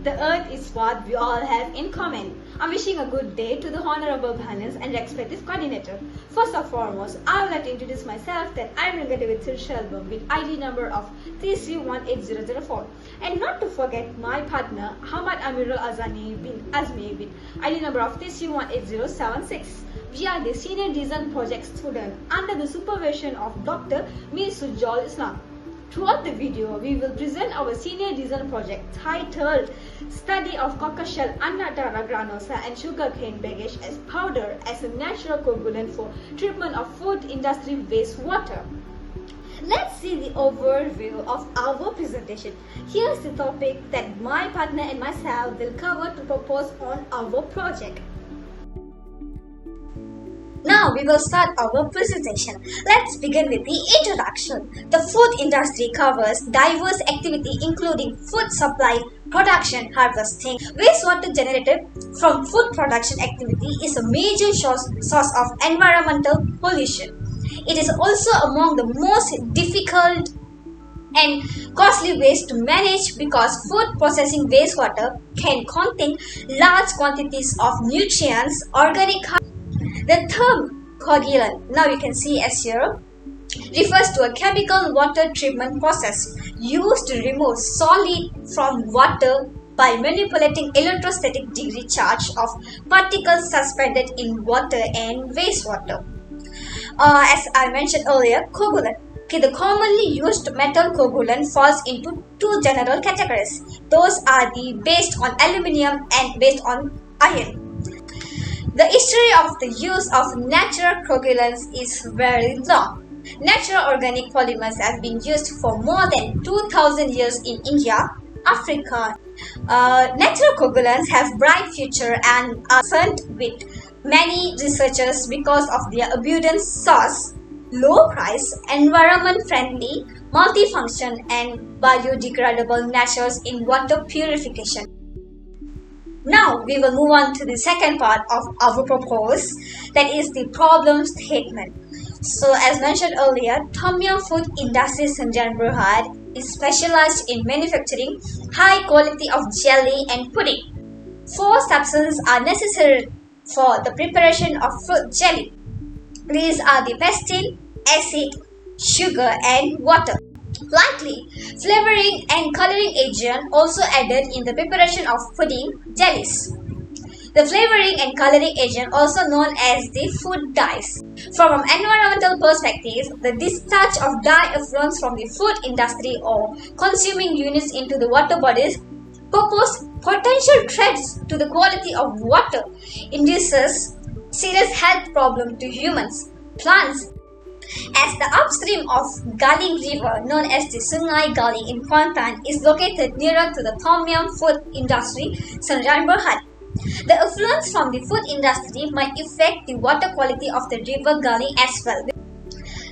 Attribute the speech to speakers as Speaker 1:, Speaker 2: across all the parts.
Speaker 1: The earth is what we all have in common. I'm wishing a good day to the Honorable Panels and respective coordinator. First and foremost, I would like to introduce myself that I'm Ringadevi Shelvam with ID number of 3318004. And not to forget my partner, Hamad Amirul Azani bin Azmi with ID number of 3318076. We are the Senior Design Project student under the supervision of Dr. Mir Sujol Islam. Throughout the video, we will present our senior design project titled Study of Coca Shell Annatara granosa and Sugarcane Baggage as Powder as a Natural Coagulant for Treatment of Food Industry Wastewater. Let's see the overview of our presentation. Here's the topic that my partner and myself will cover to propose on our project. Now we will start our presentation. Let's begin with the introduction. The food industry covers diverse activity including food supply, production, harvesting. Wastewater generated from food production activity is a major source of environmental pollution. It is also among the most difficult and costly waste to manage because food processing wastewater can contain large quantities of nutrients, organic. The term coagulant, now you can see as here, refers to a chemical water treatment process used to remove solid from water by manipulating electrostatic degree charge of particles suspended in water and wastewater. As I mentioned earlier, coagulant. The commonly used metal coagulant falls into two general categories. Those are the based on aluminium and based on iron. The history of the use of natural coagulants is very long. Natural organic polymers have been used for more than 2000 years in India, Africa. Natural coagulants have bright future and are concerned with many researchers because of their abundant source, low price, environment-friendly, multifunction, and biodegradable natures in water purification. Now we will move on to the second part of our propose, that is the problem statement. So as mentioned earlier, Tom Yum Food Industry Sanjan Berhad is specialized in manufacturing high quality of jelly and pudding. 4 substances are necessary for the preparation of fruit jelly. These are the pastille, acid, sugar and water. Likely, flavoring and coloring agent also added in the preparation of pudding jellies. The flavoring and coloring agent, also known as the food dyes. From an environmental perspective, the discharge of dye effluents from the food industry or consuming units into the water bodies pose potential threats to the quality of water, induces serious health problems to humans, plants, as the upstream of Galing River, known as the Sungai Galing in Kuantan, is located nearer to the Tom Yum Food Industry, Sanjan Berhad. The effluents from the food industry might affect the water quality of the river Galing as well.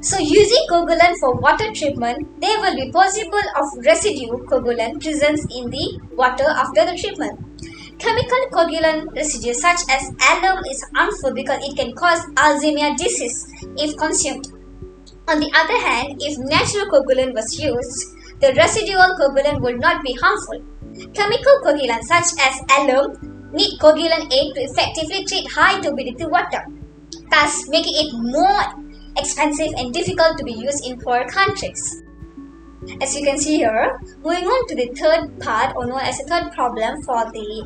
Speaker 1: So using coagulant for water treatment, there will be possible of residue coagulant presence in the water after the treatment. Chemical coagulant residue such as alum is harmful because it can cause Alzheimer's disease if consumed. On the other hand, if natural coagulant was used, the residual coagulant would not be harmful. Chemical coagulants such as alum need coagulant aid to effectively treat high turbidity water, thus making it more expensive and difficult to be used in poor countries. As you can see here, moving on to the third part, or known as the third problem for the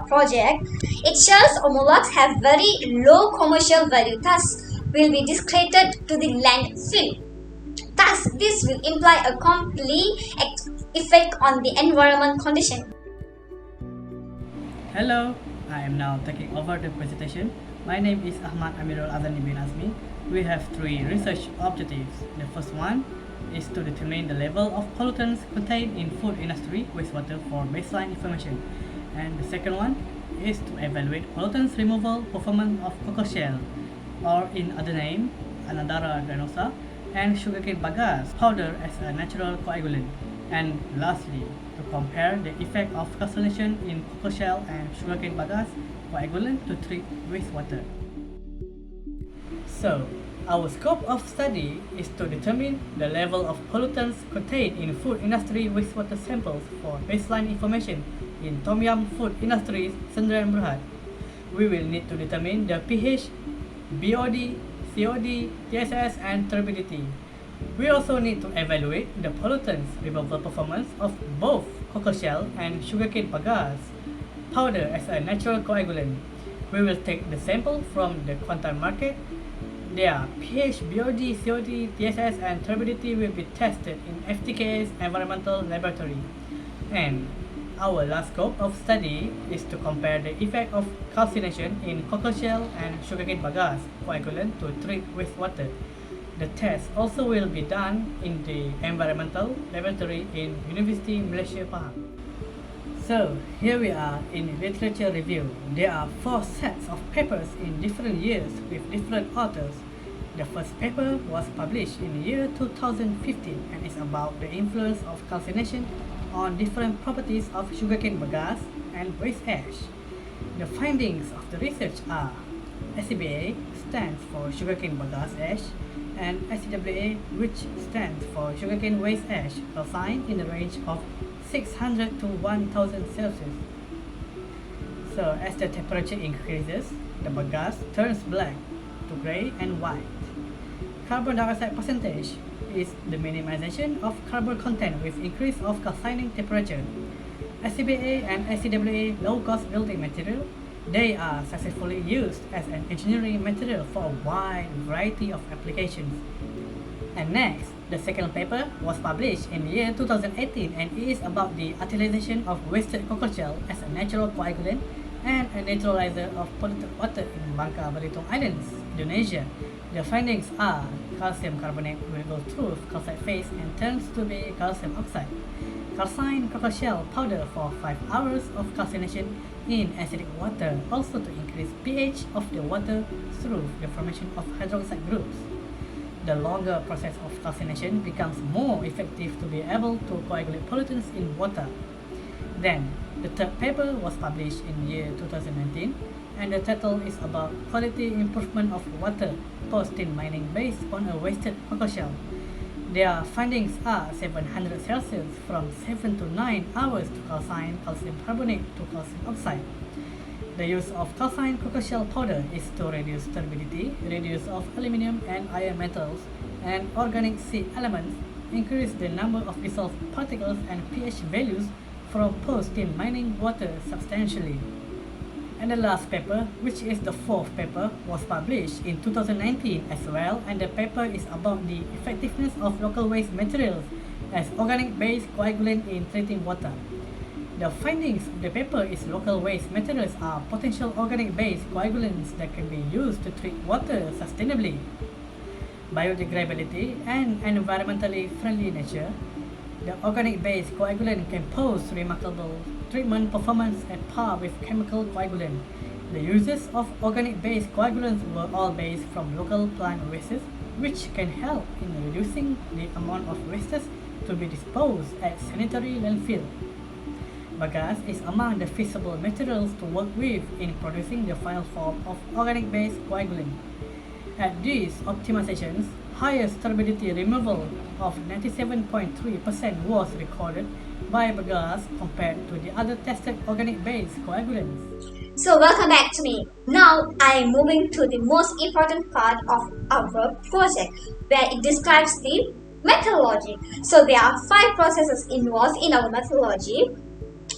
Speaker 1: project, it shows homologs have very low commercial value, thus will be discredited to the landfill. Thus, this will imply a complete effect on the environment condition.
Speaker 2: Hello, I am now taking over the presentation. My name is Ahmad Amirul Azani bin Azmi. We have 3 research objectives. The first one is to determine the level of pollutants contained in food industry wastewater for baseline information. And the second one is to evaluate pollutants removal performance of cocoa shell, or in other name, Annatara granosa, and sugarcane bagasse powder as a natural coagulant. And lastly, to compare the effect of calcination in cocoa shell and sugarcane bagasse coagulant to treat wastewater. So, our scope of study is to determine the level of pollutants contained in food industry wastewater samples for baseline information in Tom Yum Food Industries Sdn Bhd. We will need to determine the pH, BOD, COD, TSS, and turbidity. We also need to evaluate the pollutants removal performance of both cockle shell and sugarcane bagasse powder as a natural coagulant. We will take the sample from the quantum market. Their pH, BOD, COD, TSS, and turbidity will be tested in FTK's environmental laboratory. And our last scope of study is to compare the effect of calcination in cockle shell and sugarcane bagasse coagulant to treat wastewater. The test also will be done in the environmental laboratory in University Malaysia Pahang. So, here we are in literature review. There are 4 sets of papers in different years with different authors. The first paper was published in the year 2015 and is about the influence of calcination on different properties of sugarcane bagasse and waste ash. The findings of the research are SCBA stands for sugarcane bagasse ash, and SCWA, which stands for sugarcane waste ash, calcined in the range of 600 to 1000 Celsius. So as the temperature increases, the bagasse turns black to grey and white. Carbon dioxide percentage is the minimization of carbon content with increase of calcining temperature. SCBA and SCWA low-cost building material, they are successfully used as an engineering material for a wide variety of applications. And next, the second paper was published in the year 2018 and it is about the utilization of wasted cockle shell as a natural coagulant and a neutralizer of polluted water in Bangka Belitung Islands, Indonesia. The findings are calcium carbonate will go through calcite phase and turns to be calcium oxide. Calcined cockle shell powder for 5 hours of calcination in acidic water, also to increase pH of the water through the formation of hydroxide groups. The longer process of calcination becomes more effective to be able to coagulate pollutants in water. Then, the third paper was published in the year 2019 and the title is about quality improvement of water post-tin mining based on a wasted cockle shell. Their findings are 700 Celsius from 7 to 9 hours to calcine calcium carbonate to calcium oxide. The use of calcined cockle shell powder is to reduce turbidity, reduce of aluminum and iron metals, and organic seed elements, increase the number of dissolved particles and pH values from post-tin mining water substantially. And the last paper, which is the fourth paper, was published in 2019 as well, and the paper is about the effectiveness of local waste materials as organic-based coagulant in treating water. The findings of the paper is local waste materials are potential organic-based coagulants that can be used to treat water sustainably. Biodegradability and environmentally friendly nature. The organic-based coagulant can pose remarkable treatment performance at par with chemical coagulant. The uses of organic-based coagulants were all based from local plant wastes, which can help in reducing the amount of wastes to be disposed at sanitary landfill. Bagasse is among the feasible materials to work with in producing the final form of organic-based coagulant. At these optimizations, highest turbidity removal of 97.3% was recorded by bagasse compared to the other tested organic-based coagulants.
Speaker 1: So welcome back to me. Now I am moving to the most important part of our project where it describes the methodology. So there are 5 processes involved in our methodology.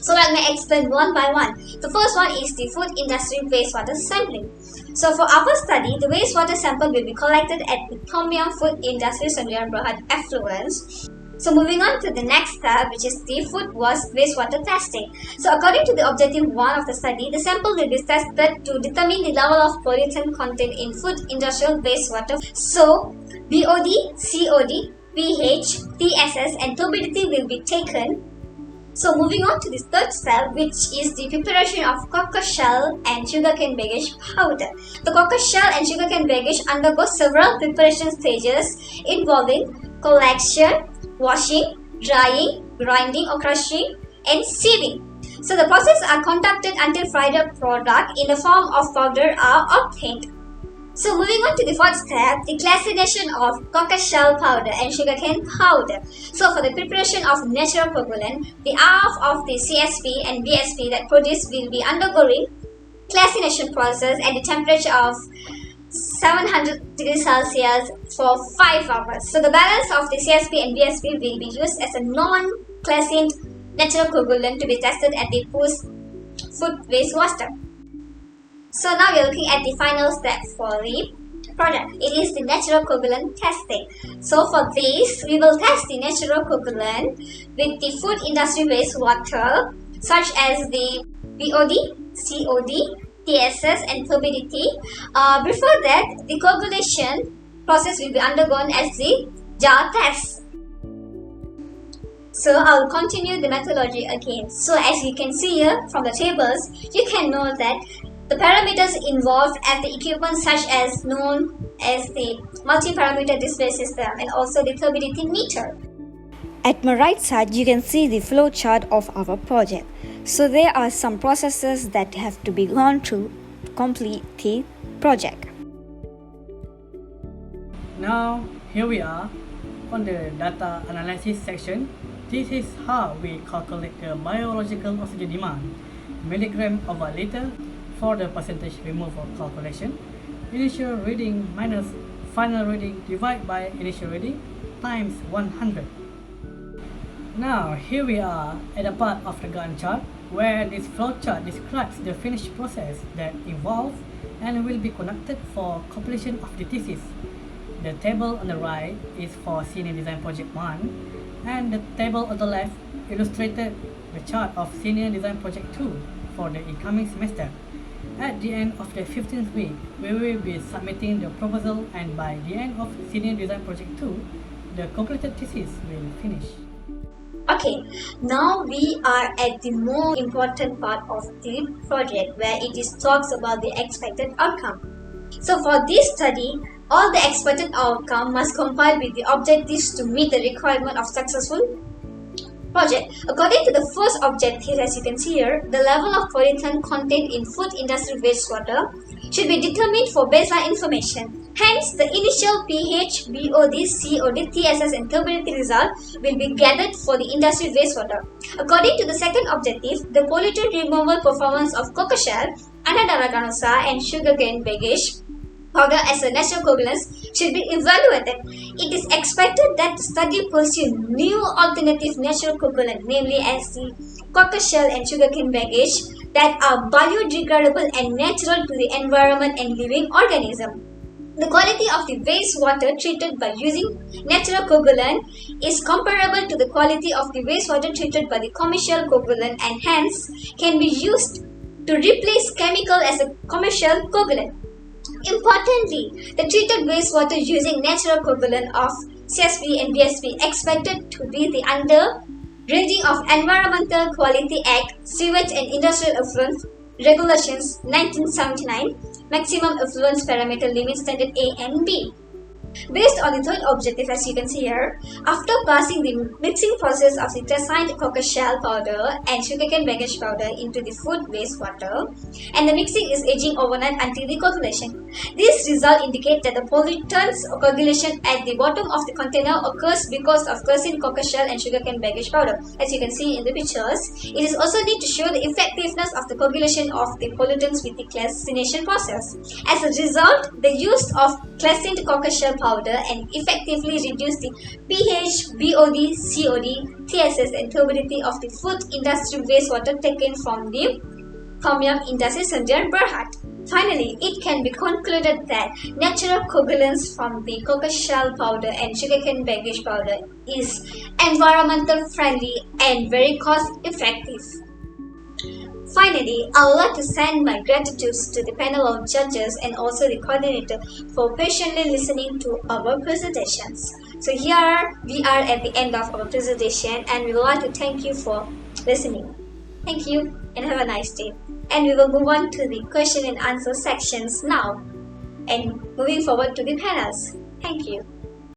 Speaker 1: So let me explain one by one. The first one is the food industry wastewater sampling. So for our study, the wastewater sample will be collected at the Tom Yum Food Industry Sdn Bhd effluents. So moving on to the next step, which is the food wastewater testing. So according to the objective 1 of the study, the sample will be tested to determine the level of pollutant content in food industrial wastewater. So BOD, COD, pH, TSS and turbidity will be taken. So moving on to the third step, which is the preparation of cockle shell and sugarcane bagasse powder. The cockle shell and sugarcane bagasse undergo several preparation stages involving collection, washing, drying, grinding or crushing, and sieving. So the processes are conducted until final product in the form of powder are obtained. So moving on to the fourth step, the classification of coca shell powder and sugarcane powder. So for the preparation of natural coagulant, the half of the CSP and BSP that produced will be undergoing classification process at the temperature of 700 degrees Celsius for 5 hours. So the balance of the CSP and BSP will be used as a non-classined natural coagulant to be tested at the food wastewater. So now we are looking at the final step for the product. It is the natural coagulant testing. So for this, we will test the natural coagulant with the food industry wastewater such as the BOD, COD, TSS and turbidity. Before that, the coagulation process will be undergone as the jar test. So I'll continue the methodology again. So as you can see here from the tables, you can know that the parameters involved at the equipment such as known as the multi-parameter display system and also the turbidity meter.
Speaker 3: At my right side, you can see the flow chart of our project. So there are some processes that have to be gone through to complete the project.
Speaker 2: Now, here we are on the data analysis section. This is how we calculate the biological oxygen demand, milligram over liter for the percentage removal calculation. Initial reading minus final reading divided by initial reading times 100. Now, here we are at the part of the Gantt chart where this flowchart describes the finished process that involves and will be conducted for completion of the thesis. The table on the right is for Senior Design Project 1 and the table on the left illustrated the chart of Senior Design Project 2 for the incoming semester. At the end of the 15th week, we will be submitting the proposal and by the end of Senior Design Project 2, the completed thesis will finish.
Speaker 1: Okay, now we are at the more important part of the project where it is talks about the expected outcome. So for this study, all the expected outcome must compile with the objectives to meet the requirement of successful project. According to the first objective, as you can see here, the level of pollutant contained in food industry wastewater should be determined for baseline information. Hence, the initial pH, BOD, COD, TSS and turbidity result will be gathered for the industry wastewater. According to the second objective, the pollutant removal performance of coca shell, Anadarra ganosa and sugarcane baggage powder as a natural coagulants should be evaluated. It is expected that the study pursue new alternative natural coagulant, namely as the coca shell and sugarcane baggage that are biodegradable and natural to the environment and living organism. The quality of the wastewater treated by using natural coagulant is comparable to the quality of the wastewater treated by the commercial coagulant and hence can be used to replace chemical as a commercial coagulant. Importantly, the treated wastewater using natural coagulant of CSP and BSP expected to be the under rating of Environmental Quality Act, Sewage and Industrial Effluent Regulations 1979, Maximum Effluence Parameter Limit Standard A and B. Based on the third objective, as you can see here, after passing the mixing process of the designed coca shell powder and sugarcane baggage powder into the food wastewater, and the mixing is aging overnight until the coagulation. This result indicates that the pollutants coagulation at the bottom of the container occurs because of classined coca shell and sugarcane baggage powder. As you can see in the pictures, it is also need to show the effectiveness of the coagulation of the pollutants with the classination process. As a result, the use of classined coca shell powder and effectively reduce the pH, BOD, COD, TSS and turbidity of the food industry wastewater taken from the Tom-Yum Industry Sanjay Berhad. Finally, it can be concluded that natural coagulants from the coca shell powder and sugarcane baggage powder is environmental friendly and very cost effective. Finally, I would like to send my gratitude to the panel of judges and also the coordinator for patiently listening to our presentations. So here we are at the end of our presentation and we would like to thank you for listening. Thank you and have a nice day. And we will move on to the question and answer sections now and moving forward to the panels. Thank you.